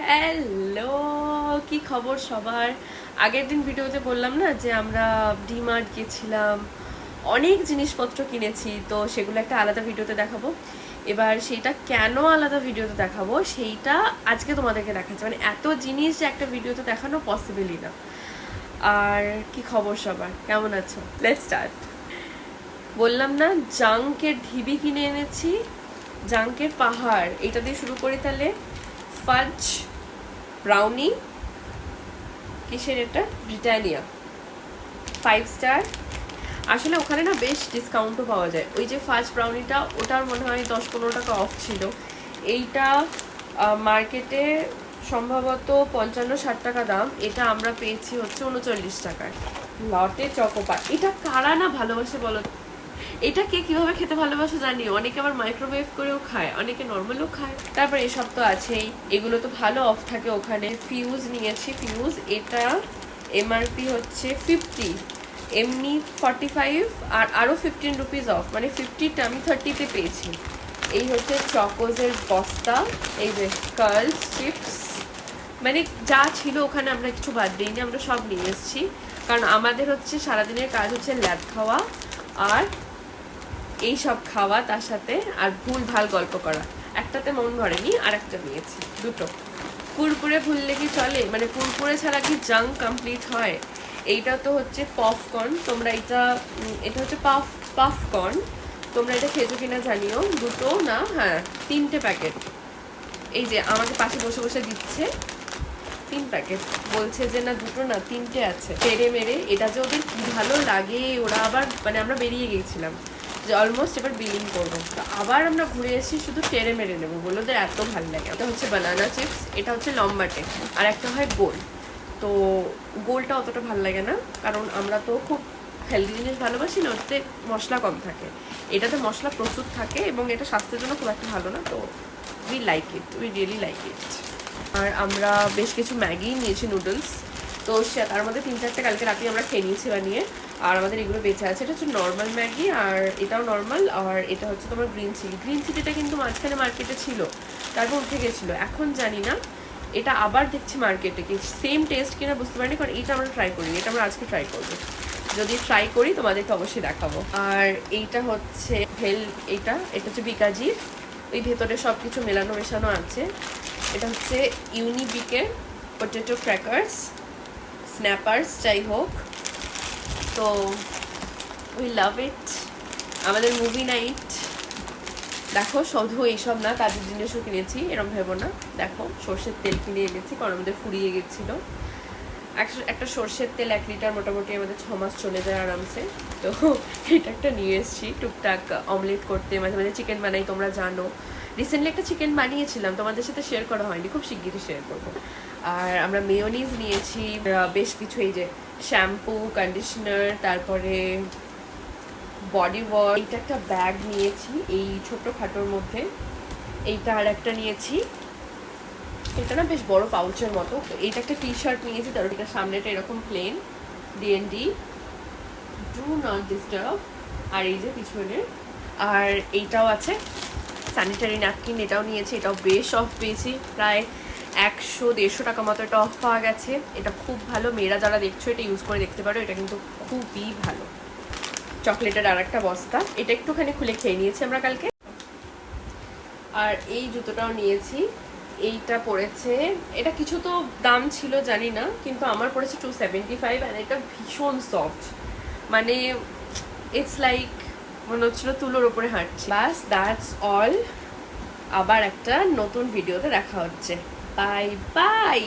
Hello, কি খবর সবার? আগের দিন ভিডিওতে বললাম না যে আমরা ডিমার্ট গেছিলাম, অনেক জিনিসপত্র কিনেছি, তো সেগুলো একটা আলাদা ভিডিওতে দেখাবো। এবার সেটা কেন আলাদা ভিডিওতে দেখাবো সেইটা আজকে তোমাদেরকে দেখাচ্ছি। মানে এত জিনিস যে একটা ভিডিওতে দেখানো পসিবলই না। আর কি খবর সবার, কেমন আছো? Let's start. বললাম না জাঙ্কের ঢিবি কিনে এনেছি, জাঙ্কের পাহাড়। এটা দিয়ে শুরু করি তাহলে। ফাজ ব্রাউনি, কিসের এটা? Britannia 5 star. আসলে ওখানে না বেশ ডিসকাউন্টও পাওয়া যায়। ওই যে ফার্স্ট ব্রাউনিটা, ওটার মনে হয় 10-15 টাকা অফ ছিল। এইটা মার্কেটে সম্ভবত 55-60 টাকা দাম, এটা আমরা পেয়েছি হচ্ছে 39 টাকায়। লটে চকোপার, এটা কারা না ভালোবাসে বলো? এটা কে কিভাবে খেতে ভালোবাসে জানি। অনেকে আবার মাইক্রোওয়েভ করেও খায়, অনেকে নর্মালও খায়। তারপর এসব তো আছেই, এগুলো তো ভালো অফ থাকে ওখানে। ফিউজ নিয়েছি, ফিউজ এটা এমআরপি হচ্ছে 50, এমনি 45, আর আরও 15 রুপিস অফ, মানে 50টা আমি 30-তে পেয়েছি। এই হচ্ছে চকোজের বস্তা, এই যে কার্লস চিপস, মানে যা ছিল ওখানে আমরা কিছু বাদ দিইনি, আমরা সব নিয়ে এসেছি। কারণ আমাদের হচ্ছে সারাদিনের কাজ হচ্ছে ল্যাব খাওয়া আর এই সব খাওয়া, তার সাথে আর ভুল ভাল গল্প করা। একটাতে মন ভরেনি, আর একটা নিয়েছি, দুটো। কুরকুরে ভুললে কি চলে? মানে কুরকুরে ছাড়া কি জাঙ্ক কমপ্লিট হয়? এইটা তো হচ্ছে পপকর্ন, তোমরা এটা হচ্ছে পাফকর্ন। তোমরা এটা খেয়েছো কিনা জানিও। দুটো না, হ্যাঁ 3টে প্যাকেট। এই যে আমাকে পাশে বসে বসে দিচ্ছে 3 প্যাকেট, বলছে যে না দুটো না 3টে আছে। পেরে মেরে এটা যে ওদের কি ভালো লাগে, ওরা আবার মানে আমরা বেরিয়ে গিয়েছিলাম যে অলমোস্ট এবার বিলিং করবো, তো আবার আমরা ঘুরে এসেছি শুধু টেরে মেরে নেবো, বললো যে এত ভালো লাগে। এটা হচ্ছে বানানা চিপস, এটা হচ্ছে লম্বাটে, আর একটা হয় গোল। তো গোলটা অতটা ভালো লাগে না, কারণ আমরা তো খুব হেলদি জিনিস ভালোবাসি না, ওতে মশলা কম থাকে। এটাতে মশলা প্রচুর থাকে এবং এটা স্বাস্থ্যের জন্য খুব একটা ভালো না। তো we like it, we really like it. আর আমরা বেশ কিছু ম্যাগি নিয়েছি, নুডলস। তো তার মধ্যে 3-4টে কালকে রাতে আমরা খেয়ে নিয়েছি বানিয়ে, আর আমাদের এগুলো বেঁচে আছে। এটা হচ্ছে নর্মাল ম্যাগি, আর এটাও নর্মাল, আর এটা হচ্ছে তোমার গ্রিন চিলি। গ্রিন চিলিটা কিন্তু মাঝখানে মার্কেটে ছিল, তারপর উঠে গেছিলো, এখন জানি না। এটা আবার দেখছি মার্কেটে, কি সেম টেস্ট কিনা বুঝতে পারিনি, কারণ এটা আমরা ট্রাই করি, এটা আমরা আজকে ট্রাই করবো। যদি ট্রাই করি তোমাদেরকে অবশ্যই দেখাবো। আর এইটা হচ্ছে এটা হচ্ছে বিকাজি, ওই ভেতরে সব কিছু মেলানো মেশানো আছে। এটা হচ্ছে ইউনিবিকের পটেটো ক্র্যাকার্স, স্ন্যাপার্স যাই হোক। তো উই লাভ ইট। আমাদের মুভি নাইট। দেখো শুধু এইসব না, কাজের জিনিসও কিনেছি, এরকম ভেবো না। দেখো সর্ষের তেল কিনে এনেছি, কারণ আমাদের ফুরিয়ে গেছিলো। একটা সর্ষের তেল 1 লিটার মোটামুটি আমাদের 6 মাস চলে যায় আরামসে। তো এটা একটা নিয়ে এসেছি টুকটাক অমলেট করতে, মাঝে মাঝে চিকেন বানাই, তোমরা জানো। রিসেন্টলি একটা চিকেন বানিয়েছিলাম, তোমাদের সাথে শেয়ার করা হয়নি, খুব শিগগিরই শেয়ার করবো। আর আমরা মেয়োনিজ নিয়েছি বেশ কিছু, এই যে শ্যাম্পু, কন্ডিশনার, তারপরে বডি ওয়াশ। এইটা একটা ব্যাগ নিয়েছি এই ছোট্ট খাটোর মধ্যে। এইটা আর একটা নিয়েছি, এটা না বেশ বড় পাউচের মতো। এইটা একটা টি শার্ট নিয়েছি, তার এটা সামনেটা এরকম plain, DND do not disturb, আর এই যে পিছনে। আর এইটাও আছে স্যানিটারি ন্যাপকিন, এটাও নিয়েছি, এটাও বেশ অফ পেয়েছি, প্রায় 100-150 টাকা মতো এটা অফ পাওয়া গেছে। এটা খুব ভালো, মেয়েরা যারা দেখছো এটা ইউজ করে দেখতে পারো, এটা কিন্তু খুবই ভালো। চকলেটের আর একটা বস্তা, এটা একটুখানি খুলে খেয়ে নিয়েছি আমরা কালকে। আর এই জুতোটাও নিয়েছি, এইটা পড়েছে, এটা কিছু তো দাম ছিল জানি না, কিন্তু আমার পড়েছে 275, আর এটা ভীষণ সফট, মানে ইটস লাইক মনে হচ্ছিল তুলোর ওপরে হাঁটছি। বাস, দ্যাটস অল। আবার একটা নতুন ভিডিওতে দেখা হচ্ছে। Bye bye.